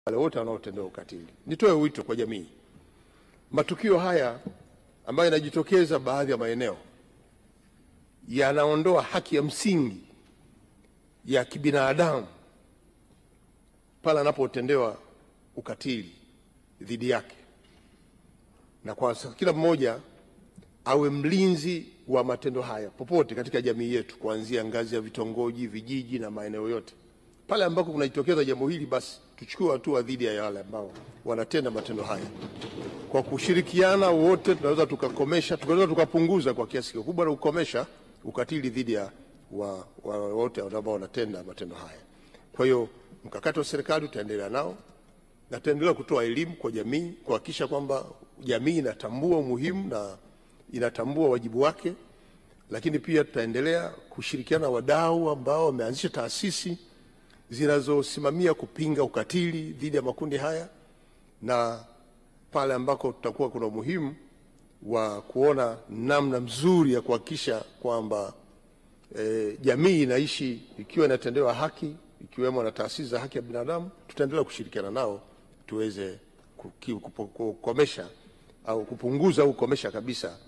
wale wote wanaotendewa ukatili. Nitoe wito kwa jamii. Matukio haya ambayo yanajitokeza baadhi ya maeneo yanaondoa haki ya msingi ya kibinadamu pale anapotendewa ukatili dhidi yake, na kwa kila mmoja awe mlinzi wa matendo haya popote katika jamii yetu, kuanzia ngazi ya vitongoji, vijiji na maeneo yote. Pale ambako kunajitokeza jambo hili, basi tuchukue hatua dhidi ya wale ambao wanatenda matendo haya. Kwa kushirikiana wote tunaweza tukapunguza kwa kiasi kikubwa na kukomesha ukatili dhidi ya wote ambao wanatenda matendo haya. Kwa hiyo mkakati wa serikali utaendelea nao na tutaendelea kutoa elimu kwa jamii, kuhakikisha kwamba jamii inatambua umuhimu na inatambua wajibu wake, lakini pia tutaendelea kushirikiana na wadau ambao wameanzisha taasisi zinazosimamia kupinga ukatili dhidi ya makundi haya, na pale ambako tutakuwa kuna umuhimu wa kuona namna mzuri ya kuhakikisha kwamba jamii inaishi ikiwa inatendewa haki, ikiwemo na taasisi za haki ya binadamu, tutaendelea kushirikiana nao tuweze kukomesha au kupunguza au kukomesha kabisa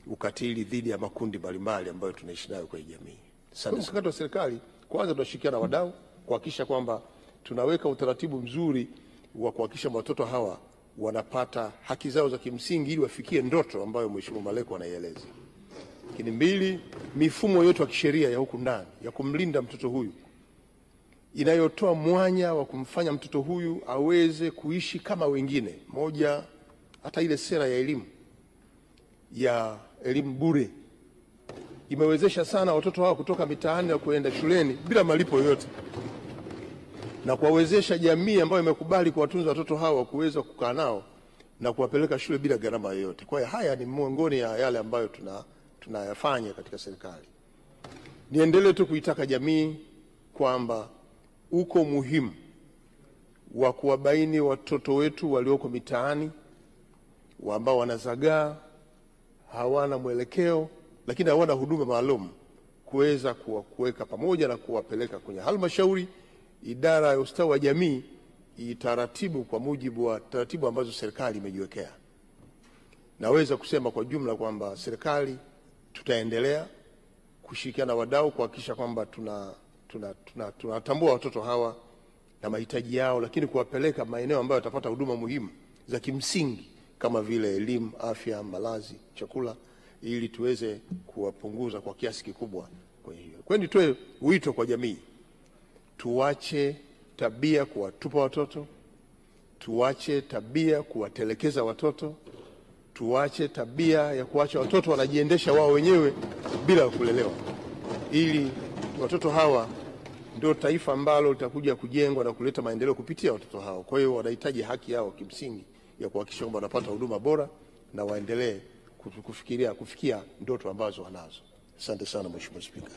ukatili dhidi ya makundi mbalimbali ambayo tunaishi nayo kwenye jamii. Sasa mkakati wa serikali, kwanza tunashirikiana na wadau kuhakikisha kwamba tunaweka utaratibu mzuri wa kuhakikisha watoto hawa wanapata haki zao za kimsingi ili wafikie ndoto ambayo Mheshimiwa Maleko anaieleza. Lakini mbili, mifumo yote ya kisheria ya huku ndani ya kumlinda mtoto huyu inayotoa mwanya wa kumfanya mtoto huyu aweze kuishi kama wengine. Moja, hata ile sera ya elimu bure imewezesha sana watoto hao kutoka mitaani na kuenda shuleni bila malipo yoyote, na kuwawezesha jamii ambayo imekubali kuwatunza watoto hao kuweza kukaa nao na kuwapeleka shule bila gharama yoyote. Kwa hiyo haya ni miongoni ya yale ambayo tunayafanya katika serikali. Niendelee tu kuitaka jamii kwamba uko muhimu wa kuwabaini watoto wetu walioko mitaani ambao wanazagaa, hawana mwelekeo, lakini hawana huduma maalum, kuweza kuweka pamoja na kuwapeleka kwenye halmashauri. Idara ya ustawi wa jamii itaratibu kwa mujibu wa taratibu ambazo serikali imejiwekea. Naweza kusema kwa jumla kwamba serikali tutaendelea kushirikiana na wadau kuhakikisha kwamba tunatambua watoto hawa na mahitaji yao, lakini kuwapeleka maeneo ambayo watapata huduma muhimu za kimsingi kama vile elimu, afya, malazi, chakula, ili tuweze kuwapunguza kwa kiasi kikubwa kwa hiyo. Kwa hiyo nitoe wito kwa jamii, tuache tabia kuwatupa watoto, tuache tabia kuwatelekeza watoto, tuache tabia ya kuacha watoto wanajiendesha wao wenyewe bila kulelewa, ili watoto hawa ndio taifa ambalo litakuja kujengwa na kuleta maendeleo kupitia watoto hao. Kwa hiyo wanahitaji haki yao kimsingi ya kuhakikisha kwamba wanapata huduma bora na waendelee kufikia ndoto ambazo wanazo. Asante sana Mheshimiwa Spika.